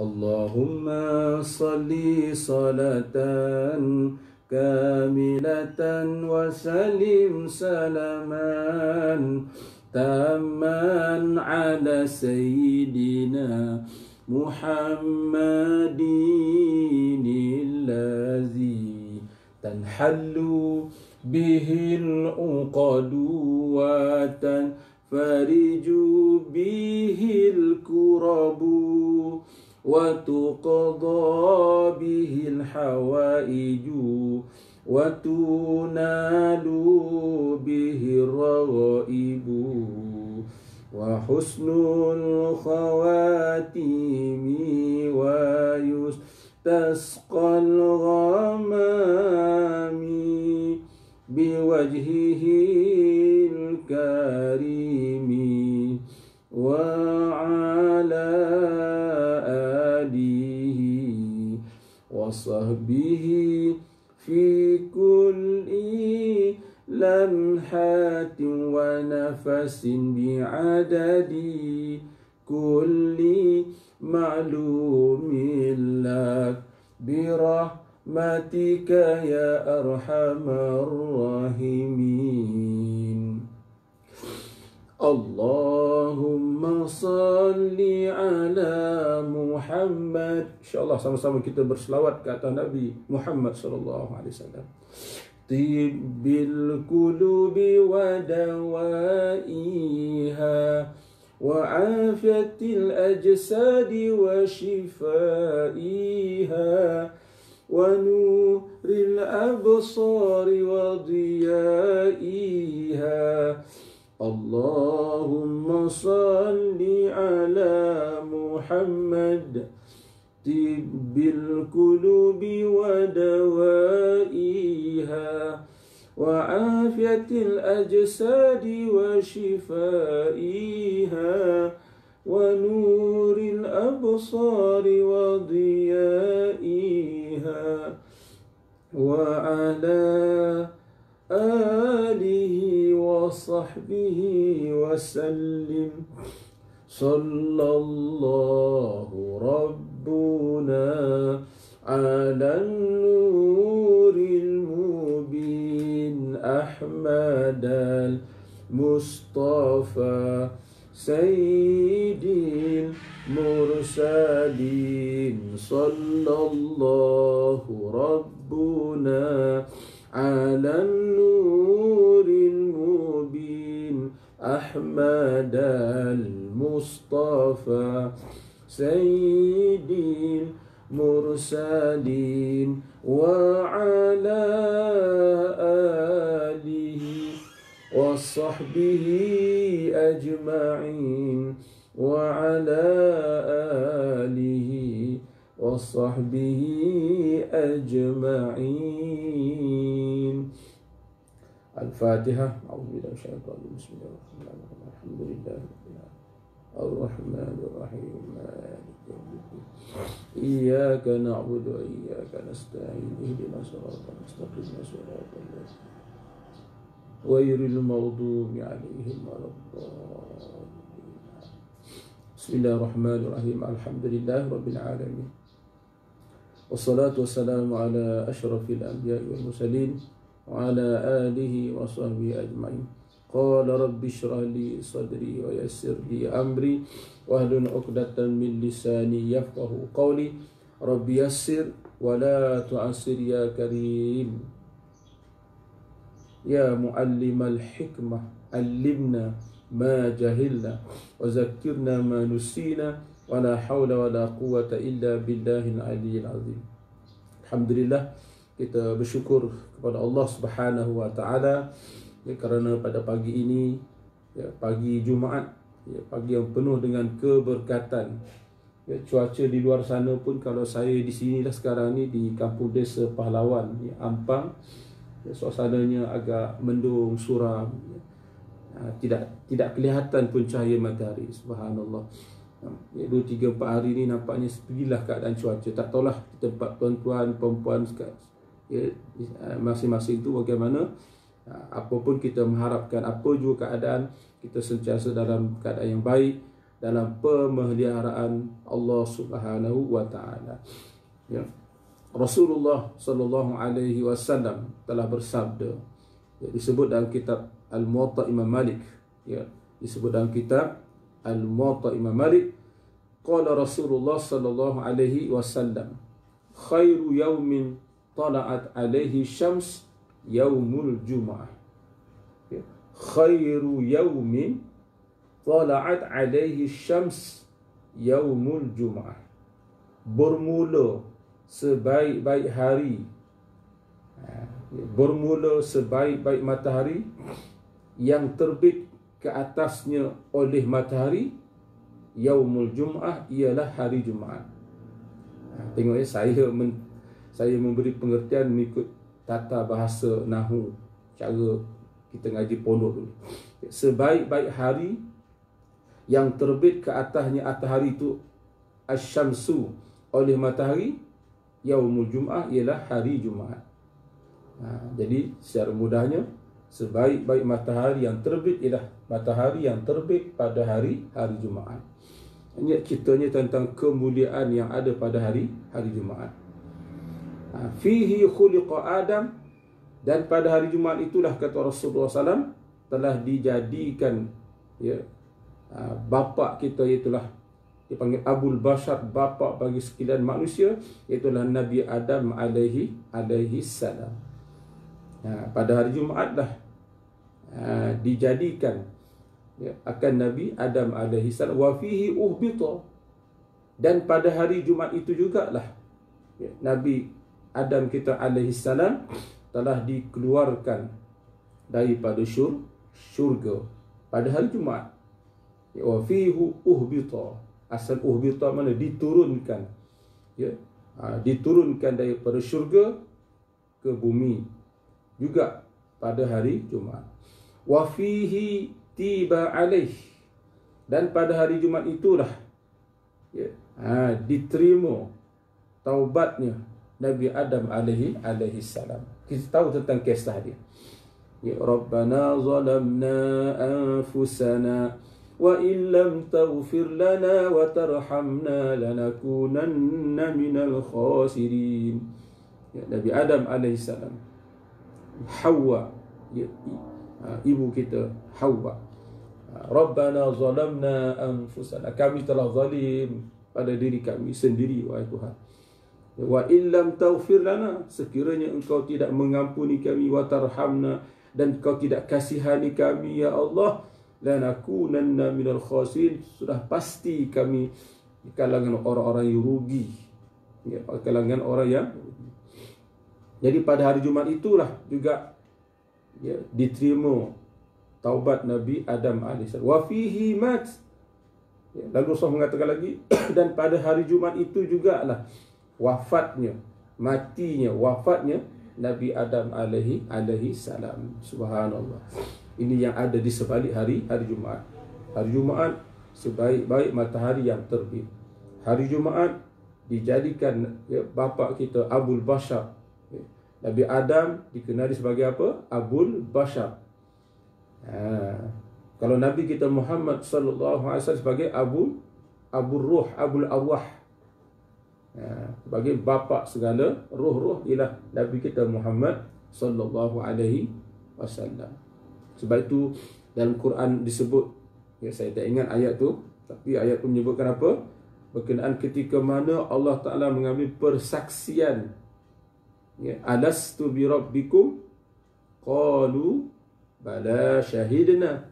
Allahumma salli salatan kamilatan wa salim salaman taman ala sayyidina Muhammadin allazi tanhallu bihil uqadu wa tanfariju bihil kurabu wa tuqadha bihil hawaiju wa tunalu bihir raghaibu wa husnul khawatimi wa yustasqal ghamami biwajhihil karimi wa ala alihi wa sahbihi fi kulli lamhatin wa nafasin bi'adadi kulli ma'lumin lak birahmatika ya arhamar rahimin. Allahumma salli ala Muhammad. InsyaAllah sama-sama kita berselawat ke atas Nabi Muhammad sallallahu alaihi wasallam. Tibbil qulubi wa dawaiha wa afiyatil ajsadi wa shifaiha wa nuril absari wa diyaiha. Allahumma salli ala Muhammad tibbil qulubi wa dawaiha wa afiyatil ajsadi wa shifaiha wa nuril absari wa diyaiha wa ala alihi wa sahbihi wa sallim. Sallallahu rabbuna ala nuril mubin Ahmad al-Mustafa Sayyidil mursalin. Sallallahu rabbuna ala nuril mubin Ahmad al-Mustafa Sayyidil mursalin wa ala alihi wa sahbihi ajma'in wa ala alihi wa sahbihi ajma'in. Al-Fatihah. A'udzubillahi minasyaitonir rajim. Bismillahirrahmanirrahim. Alhamdulillahirabbil alamin. Ar-Rahmanir Rahim. Maliki yaumiddin. Iyyaka na'budu wa iyyaka nasta'in. Ihdinas siratal mustaqim. Siratal ladzina ghairil maghdubi 'alaihim waladdallin. Bismillahirrahmanirrahim. Alhamdulillahirabbil alamin. Wassalatu wassalamu ala asyrafil anbiya'i wal mursalin wa ala alihi wa sahbihi ajma'in. Qala rabbi shrah li sadri wa yassir li amri wahlul 'uqdatam min lisani yafqahu qawli. Rabbi yassir wa la tu'assir ya karim. Ya muallimal hikmah allimna ma jahilna wa zakkirna ma nusina wa la hawla wa la quwwata illa billahil aliyyil azim. Alhamdulillah, kita bersyukur kepada Allah Subhanahu wa taala ya, kerana pada pagi ini ya, pagi Jumaat ya, pagi yang penuh dengan keberkatan ya, cuaca di luar sana pun, kalau saya di sinilah sekarang ni di kampung desa Pahlawan ya, Ampang ya, suasananya agak mendung suram ya, tidak kelihatan pun cahaya matahari. Subhanallah ya, 2, 3, 4 hari ni nampaknya beginilah keadaan cuaca. Tak tahulah tempat tuan-tuan perempuan ya, masing-masing tu bagaimana. Apapun kita mengharapkan apa juga keadaan, kita sentiasa dalam keadaan yang baik dalam pemeliharaan Allah Subhanahu wa taala. Ya. Rasulullah sallallahu alaihi wasallam telah bersabda, ya, disebut dalam kitab Al-Muwatta Imam Malik, ya, disebut dalam kitab Al-Muwatta Imam Malik, qala Rasulullah sallallahu alaihi wasallam, khairu yaumin tala'at alaihi syams yaumul jum'ah. Ya. Khairu yaumin tala'at alaihi syams yaumul jum'ah. Bermula sebaik-baik hari, bermula sebaik-baik matahari yang terbit ke atasnya oleh matahari, yaumul jum'ah, ialah hari Jumaat. Tengok ya, saya memberi pengertian mengikut tata bahasa Nahu, cara kita ngaji pondok dulu. Sebaik-baik hari yang terbit ke atasnya matahari itu asyamsu, oleh matahari, yaumul jum'ah, ialah hari Jumaat. Jadi secara mudahnya, sebaik-baik matahari yang terbit ialah matahari yang terbit pada hari Jumaat. Ini ceritanya tentang kemuliaan yang ada pada hari Jumaat. Fihi khuliqa Adam, dan pada hari Jumaat itulah, kata Rasulullah SAW, telah dijadikan, ya, bapa kita, itulah dipanggil Abul Bashar, bapa bagi sekalian manusia, itulah Nabi Adam alaihi salam. Pada hari Jumaat dah dijadikan, ya, akan Nabi Adam alaihi salam. Wa fihi uhbita, dan pada hari Jumaat itu jugalah, ya, Nabi Adam kita alaihi salam telah dikeluarkan daripada syurga pada hari Jumaat. Ya, wa fihi uhbita, asal uhbita mana? Diturunkan, ya, diturunkan daripada syurga ke bumi juga pada hari Jumaat. Wa fihi tiba alaih, dan pada hari Jumaat itulah, ya, diterima taubatnya Nabi Adam alaihi salam. Kita tahu tentang kisah dia. Ya Rabbana zalamna anfusana wa illam taghfir lana wa tarhamna lanakunanna minal khasirin. Ya, Nabi Adam alaihi salam, Hawa, ya, ibu kita Hawa, Rabbana zalamna anfusana, kami telah zalim pada diri kami sendiri, wahai Tuhan. Wa illam taghfir lana, sekiranya engkau tidak mengampuni kami, wa tarhamna, dan engkau tidak kasihani kami, ya Allah, lanakunanna minal khasirin, sudah pasti kami di kalangan orang-orang yang rugi, ya, kalangan orang yang rugi. Jadi pada hari Jumaat itulah juga, ya, diterima taubat Nabi Adam AS. Wa fihi mat, ya, lalu Rasul mengatakan lagi dan pada hari Jumaat itu jugalah wafatnya, matinya, wafatnya Nabi Adam alaihi salam. Subhanallah. Ini yang ada di sebalik hari Jumaat. Hari Jumaat sebaik-baik matahari yang terbit. Hari Jumaat dijadikan, ya, bapa kita Abul Bashar. Ya, Nabi Adam dikenali sebagai apa? Abul Bashar. Kalau Nabi kita Muhammad sallallahu alaihi wasallam sebagai Abul Ruh, Abul Arwah. Sebagai bapa segala roh-roh ialah Nabi kita Muhammad sallallahu alaihi wasallam. Sebab itu dalam Quran disebut, ya, saya tak ingat ayat tu, tapi ayat tu menyebutkan apa? Berkenaan ketika mana Allah Ta'ala mengambil persaksian, ya, alastu bi rabbikum qalu bala syahidna.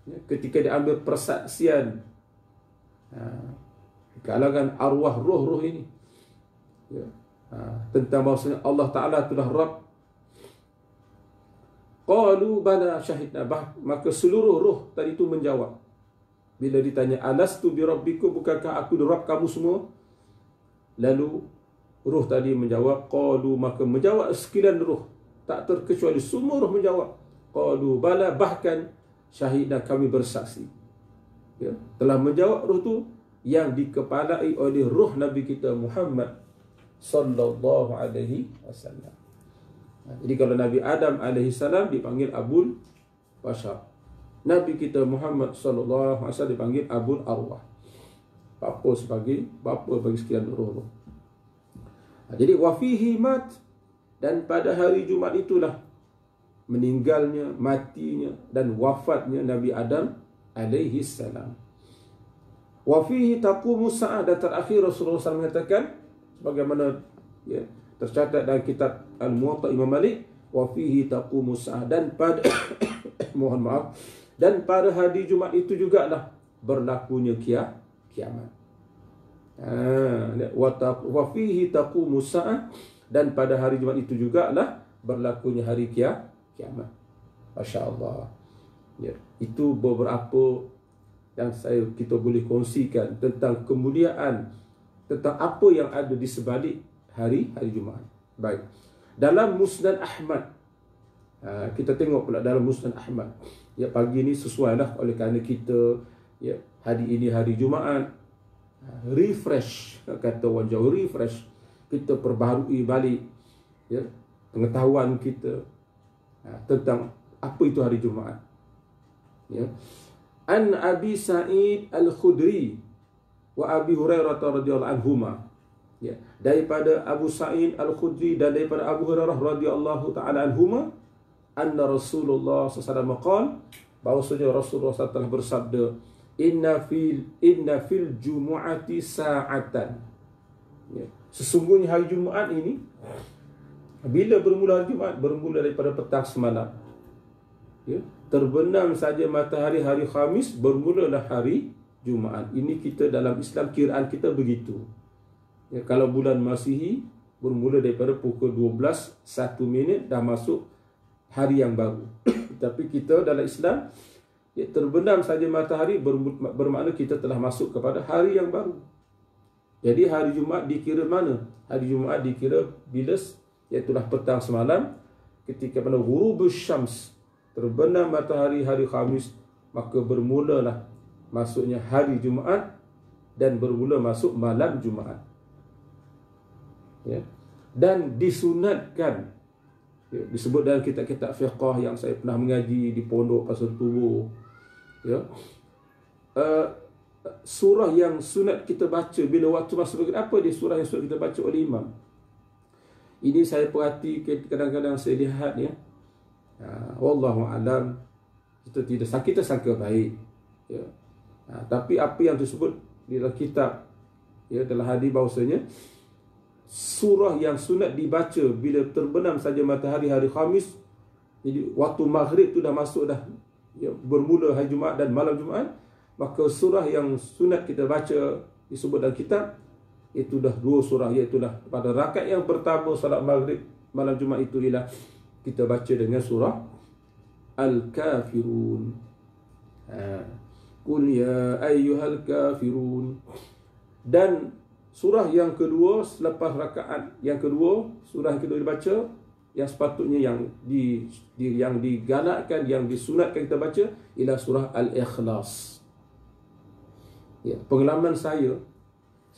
Ya, ketika diambil persaksian kalangan arwah roh-roh ini, ya, tentang bahawasanya Allah Ta'ala itulah Rabb. Qalu bala syahidna, maka seluruh roh tadi itu menjawab. Bila ditanya alastu bi rabbikum, bukankah aku Rabb kamu semua? Lalu roh tadi menjawab, qalu, maka menjawab sekalian roh, tak terkecuali semua roh menjawab, qalu bala, bahkan syahidna, kami bersaksi. Ya, telah menjawab roh tu yang dikepalai oleh roh Nabi kita Muhammad sallallahu alaihi wasallam. Jadi kalau Nabi Adam alaihi salam dipanggil Abul Bashar, Nabi kita Muhammad sallallahu alaihi wasallam dipanggil Abul Arwah. Bapa sebagai bapa bagi sekian roh. Jadi wa fihi mat, dan pada hari Jumaat itulah meninggalnya, matinya dan wafatnya Nabi Adam alaihi salam. Wa fihi taqumu sa'ah, dan terakhir Rasulullah SAW mengatakan sebagaimana tercatat dalam kitab Al-Muwatta Imam Malik, wa fihi taqumu sa'ah, dan pada mohon maaf, dan pada hari Jumaat itu jugalah berlakunya kiamat. Wa fihi taqumu sa'ah, dan pada hari Jumaat itu jugalah berlakunya hari kiamat. Masya-Allah. Ya, itu beberapa yang kita boleh kongsikan tentang kemuliaan, tentang apa yang ada di sebalik hari Jumaat. Baik. Dalam Musnad Ahmad, kita tengok pula dalam Musnad Ahmad. Ya, pagi ni sesuailah oleh kerana kita hari ini hari Jumaat, refresh, kata orang Jawa, refresh, kita perbaharui balik pengetahuan kita tentang apa itu hari Jumaat. An Abi Sa'id Al-Khudri wa Abi Hurairah radhiyallahu anhuma, daripada Abu Sa'id Al-Khudri dan daripada Abu Hurairah radhiyallahu taala anhuma, anna Rasulullah sallallahu alaihi wasallam qala, bahwasanya Rasulullah SAW telah bersabda, inna fil jumu'ati sa'atan. Sesungguhnya hari Jumaat ini, bila bermula hari Jumaat, bermula daripada petang semalam. Terbenam saja matahari hari Khamis, bermulalah hari Jumaat. Ini kita dalam Islam, kiraan kita begitu. Kalau bulan Masihi, bermula daripada pukul 12, 1 minit dah masuk hari yang baru. Tapi kita dalam Islam, terbenam saja matahari bermakna kita telah masuk kepada hari yang baru. Jadi hari Jumaat dikira mana? Hari Jumaat dikira bila, iaitulah petang semalam, ketika mana ghurubus syams, terbenam matahari hari Khamis, maka bermulalah masuknya hari Jumaat dan bermula masuk malam Jumaat. Dan disunatkan, disebut dalam kitab-kitab fiqh yang saya pernah mengaji di Pondok Pasar Tubuh, surah yang sunat kita baca bila waktu masuk maghrib, apa dia surah yang sunat kita baca oleh imam? Ini saya perhati, kadang-kadang saya lihat wallahu alam, kita sangka baik, tapi apa yang disebut di dalam kitab, dalam hadis, bahawasanya surah yang sunat dibaca bila terbenam saja matahari hari Khamis, jadi waktu maghrib tu dah masuk dah, bermula hari Jumaat dan malam Jumaat, maka surah yang sunat kita baca disebut dalam kitab itu dah 2 surah, iaitu dah pada rakaat yang pertama salat maghrib malam Jumaat itu ialah kita baca dengan surah Al-Kafirun. Qul ya ayyuhal kafirun. Dan surah yang kedua selepas rakaat yang kedua, surah yang kedua dibaca, yang sepatutnya yang digalakkan, yang disunatkan kita baca ialah surah Al-Ikhlas. Pengalaman saya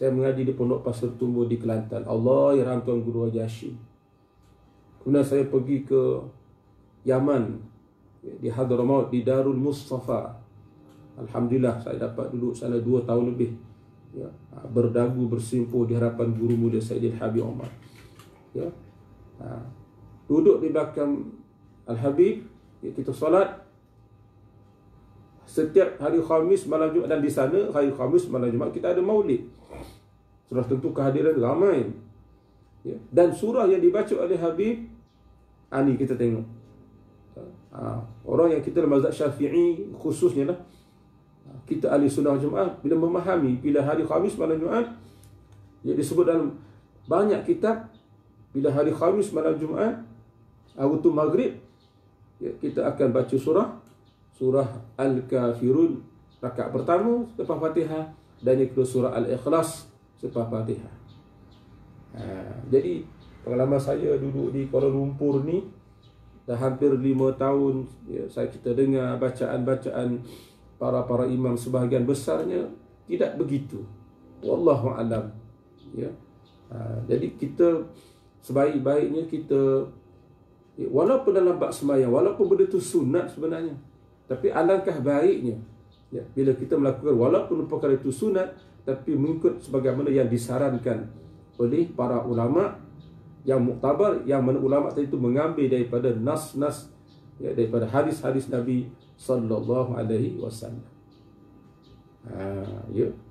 mengaji di Pondok Pasar Tumbuh di Kelantan. Allah ya Tuan Guru Haji Hashim. Kemudian saya pergi ke Yaman, di Hadramaut, di Darul Mustafa. Alhamdulillah saya dapat duduk sana 2 tahun lebih, berdagu bersimpuh di hadapan guru muda Sayyidil Habib Omar. Duduk di belakang Al-Habib, kita solat setiap hari Khamis malam Jumaat, dan di sana hari Khamis malam Jumaat kita ada maulid. Sudah tentu kehadiran ramai. Dan surah yang dibaca oleh Habib, ini kita tengok. Orang yang kita dalam mazhab Syafi'i khususnya lah, kita ahli sunnah Jumaat, bila memahami bila hari Khamis malam Jumaat, disebut dalam banyak kitab, bila hari Khamis malam Jumaat waktu maghrib, kita akan baca surah Al-Kafirun rakaat pertama selepas Fatihah, dan yang kedua surah Al-Ikhlas selepas Fatihah. Jadi pengalaman saya duduk di Kuala Lumpur ni dah hampir 5 tahun, kita dengar bacaan-bacaan para imam, sebahagian besarnya tidak begitu. Wallahu alam. Jadi kita sebaik-baiknya kita, walaupun dalam bab sembahyang, walaupun benda tu sunat sebenarnya, Tapi alangkah baiknya bila kita melakukan walaupun perkara itu sunat, tapi mengikut sebagaimana yang disarankan oleh para ulama yang muktabar, yang mana ulama tadi itu mengambil daripada nas-nas, daripada hadis-hadis Nabi sallallahu alaihi wasallam.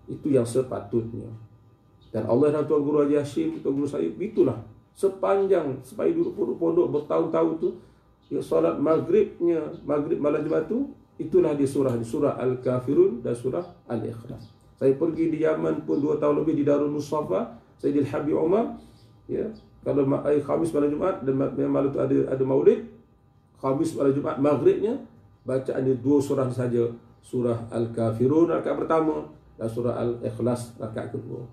Itu yang sepatutnya. Dan Allah dan Tuan Guru Haji Hashim, Tuan Guru Said, itulah sepanjang sampai duduk pondok bertahun-tahun tu, solat maghrib malam Jumaat tu, itulah di surah Al-Kafirun dan surah Al-Ikhlas. Saya pergi di Yaman pun 2 tahun lebih di Darul Mustafa, Sayyidil Habib Umar, kalau Khamis malam Jumaat dan malam tu ada maulid, Khamis malam Jumaat maghribnya bacaan dia 2 surah saja, surah Al-Kafirun rakaat pertama dan surah Al-Ikhlas rakaat kedua.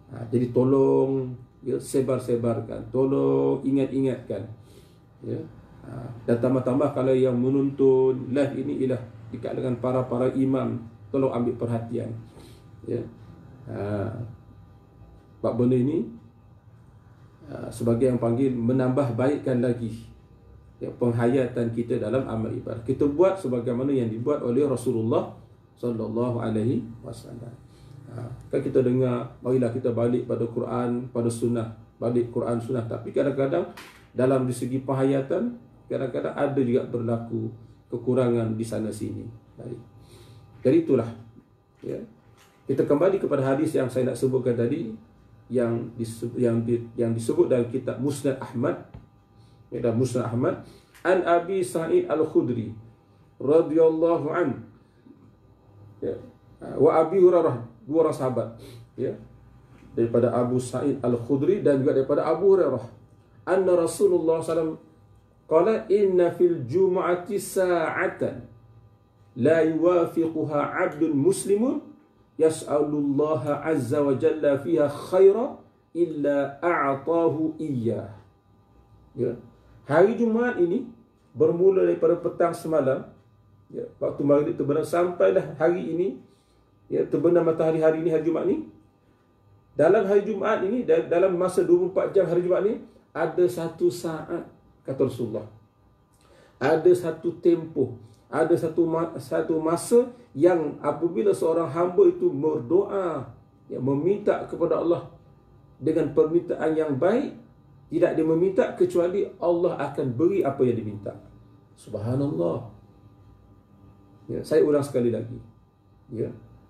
Jadi tolong sebar-sebarkan, tolong ingat-ingatkan, dan tambah-tambah kalau yang menonton live ini ialah dekat dengan para imam, tolong ambil perhatian, sebab benda ini sebagai yang panggil menambah baikkan lagi penghayatan kita dalam amal ibadah. Kita buat sebagaimana yang dibuat oleh Rasulullah sallallahu alaihi wasallam. Kan kita dengar, marilah kita balik pada Quran, pada sunnah, balik Quran sunnah. Tapi kadang-kadang dalam segi penghayatan, kadang-kadang ada juga berlaku kekurangan di sana sini. Baik. Jadi itulah, kita kembali kepada hadis yang saya nak sebutkan tadi, yang disebut dalam kitab Musnad Ahmad, dalam Musnad Ahmad, an Abi Sa'id Al-Khudri radhiyallahu an, wa Abi Hurairah, 2 orang sahabat, daripada Abu Sa'id Al-Khudri dan juga daripada Abu Hurairah, anna Rasulullah SAW qala inna fil jum'ati sa'atan la yuwafiquha 'abdun muslimun yas'alullaha 'azza wa jalla fiha khaira illa a'tahu iyyah. Hari Jumaat ini bermula daripada petang semalam, waktu maghrib terbenam, sampailah hari ini, terbenam matahari hari ini, hari Jumaat ni. Dalam hari Jumaat ini, dalam masa 24 jam hari Jumaat ni, ada satu saat, kata Rasulullah, ada satu tempoh, ada satu masa yang apabila seorang hamba itu berdoa, meminta kepada Allah dengan permintaan yang baik, tidak dia meminta kecuali Allah akan beri apa yang diminta. Subhanallah. Saya ulang sekali lagi.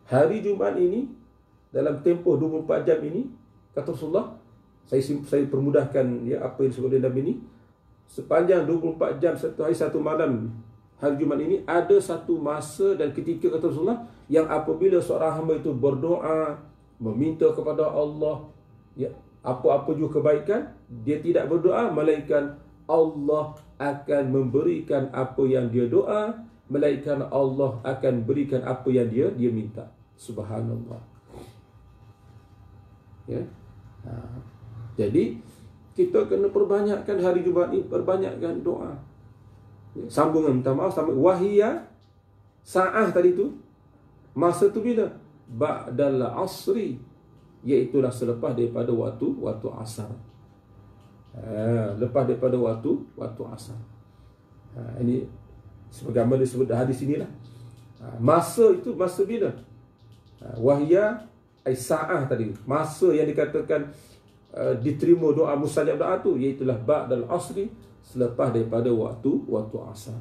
Hari Jumaat ini, dalam tempoh 24 jam ini, kata Rasulullah, saya permudahkan apa yang disebut oleh Nabi ini, sepanjang 24 jam, satu hari satu malam hari Jumaat ini, ada satu masa dan ketika, kata Rasulullah, yang apabila seorang hamba itu berdoa, meminta kepada Allah, apa-apa juga kebaikan, dia tidak berdoa, melainkan Allah akan memberikan apa yang dia doa, melainkan Allah akan berikan apa yang dia minta. Subhanallah. Jadi kita kena perbanyakkan hari Jumaat ini, perbanyakkan doa. Sambungan, minta maaf, wahiyya sa'ah tadi tu, masa tu bila? Ba'dal asri, iaitulah selepas daripada waktu asar. Lepas daripada waktu asar. Ini sebagaimana disebut hadis inilah. Masa itu masa bila? Wahya ay sa'ah tadi, masa yang dikatakan diterima doa mustajab doa tu, iaitulah ba'dal asri, selepas daripada waktu asar.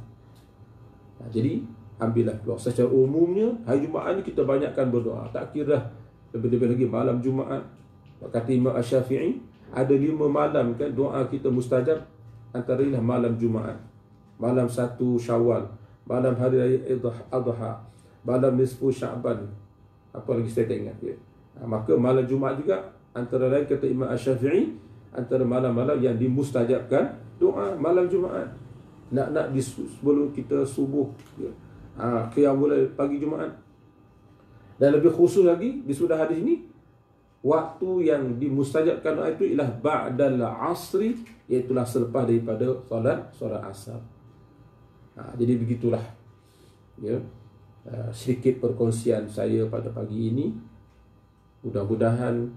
Jadi ambillah keluar. Secara umumnya hari Jumaat ni kita banyakkan berdoa. Tak kira lebih-lebih lagi malam Jumaat. Kata Imam Asy-Syafi'i, ada 5 malam kan doa kita mustajab, antaranya malam Jumaat, malam 1 Syawal, malam hari raya Adha, malam nisfu Sya'ban, apa lagi saya tak ingat. Maka malam Jumaat juga antara lain, kata Imam Asy-Syafi'i, antara malam-malam yang dimustajabkan doa malam Jumaat. Nak sebelum kita subuh, qiyamul lail pagi Jumaat. Dan lebih khusus lagi di sudah hadis ini, waktu yang dimustajabkan doa itu ialah ba'dal asri, iaitulah selepas daripada solat asar. Jadi begitulah sedikit perkongsian saya pada pagi ini. Mudah-mudahan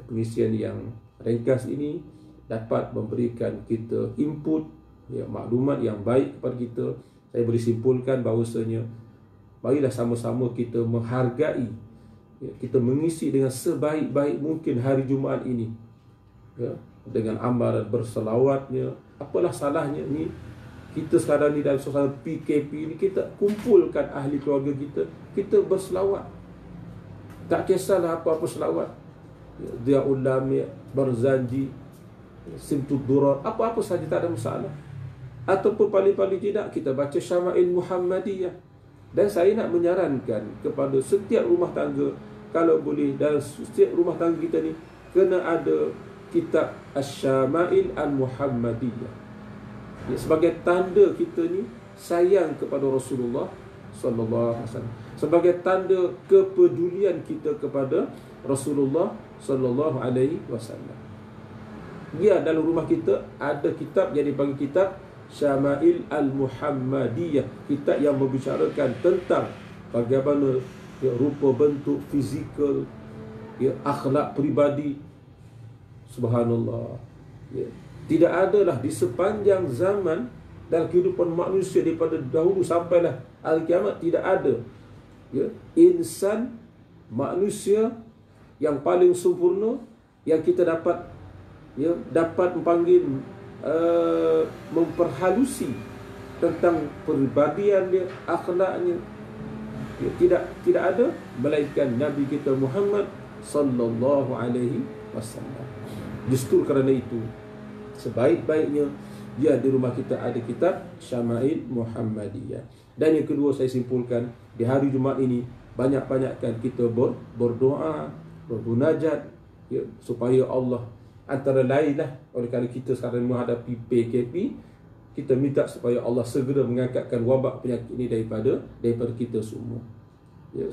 pengisian yang ringkas ini dapat memberikan kita input, maklumat yang baik kepada kita, saya boleh simpulkan bahawasanya marilah sama-sama kita menghargai, ya, kita mengisi dengan sebaik-baik mungkin hari Jumaat ini, ya, dengan amalan berselawatnya. Apalah salahnya ni kita sekarang ni dalam suasana PKP ni, kita kumpulkan ahli keluarga kita, kita berselawat. Tak kisahlah apa-apa selawat, ya, dia ulama, Barzanji, Simtud Durar, apa-apa saja, tak ada masalah. Ataupun paling-paling tidak kita baca Syama'il Muhammadiyah. Dan saya nak menyarankan kepada setiap rumah tangga, kalau boleh dalam setiap rumah tangga kita ni kena ada kitab Asy-Syama'il Al-Muhammadiyah, ya, sebagai tanda kita ni sayang kepada Rasulullah sallallahu alaihi wasallam, sebagai tanda kepedulian kita kepada Rasulullah sallallahu alaihi wasallam. Ya, dalam rumah kita ada kitab yang dipanggil kitab Syama'il Al-Muhammadiyah, kitab yang membicarakan tentang bagaimana, ya, rupa bentuk fizikal, ya, akhlak peribadi. Subhanallah, ya, tidak adalah di sepanjang zaman dalam kehidupan manusia daripada dahulu sampailah hari kiamat, tidak ada, ya, insan manusia yang paling sempurna yang kita dapat, ya, dapat memanggil, memperhalusi tentang peribadian dia, akhlaknya, ya, tidak ada melainkan Nabi kita Muhammad sallallahu alaihi wasallam. Justru kerana itu sebaik-baiknya dia di rumah kita ada kitab Syama'il Muhammadiyah. Dan yang kedua, saya simpulkan di hari Jumaat ini banyak-banyakkan kita berdoa, bermunajat, ya, supaya Allah, antara lain lah, oleh kerana kita sekarang menghadapi PKP, kita minta supaya Allah segera mengangkatkan wabak penyakit ini daripada kita semua. Ya,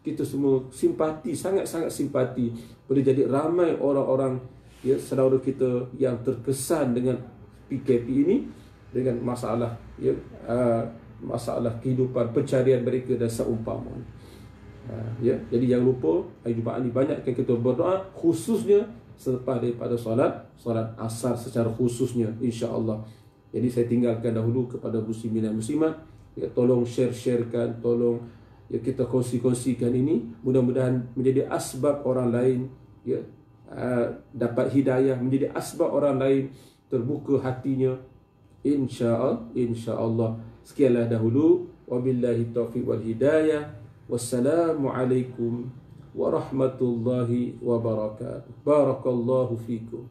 kita semua simpati, sangat-sangat simpati boleh jadi ramai orang-orang, ya, saudara kita yang terkesan dengan PKP ini, dengan masalah, ya, masalah kehidupan pencarian mereka dan seumpamanya. Ya, jadi jangan lupa hari Jumaat ini banyakkan kita berdoa, khususnya selepas daripada solat asar secara khususnya, insya-Allah. Jadi saya tinggalkan dahulu kepada muslimin dan muslimat, ya, tolong sharekan, tolong, ya, kita kongsi-kongsikan ini, mudah-mudahan menjadi asbab orang lain, ya, dapat hidayah, menjadi asbab orang lain terbuka hatinya, insya-Allah. Sekianlah dahulu, wabillahi taufiq wal hidayah. Wassalamualaikum warahmatullahi wabarakatuh. Barakallahu fikum.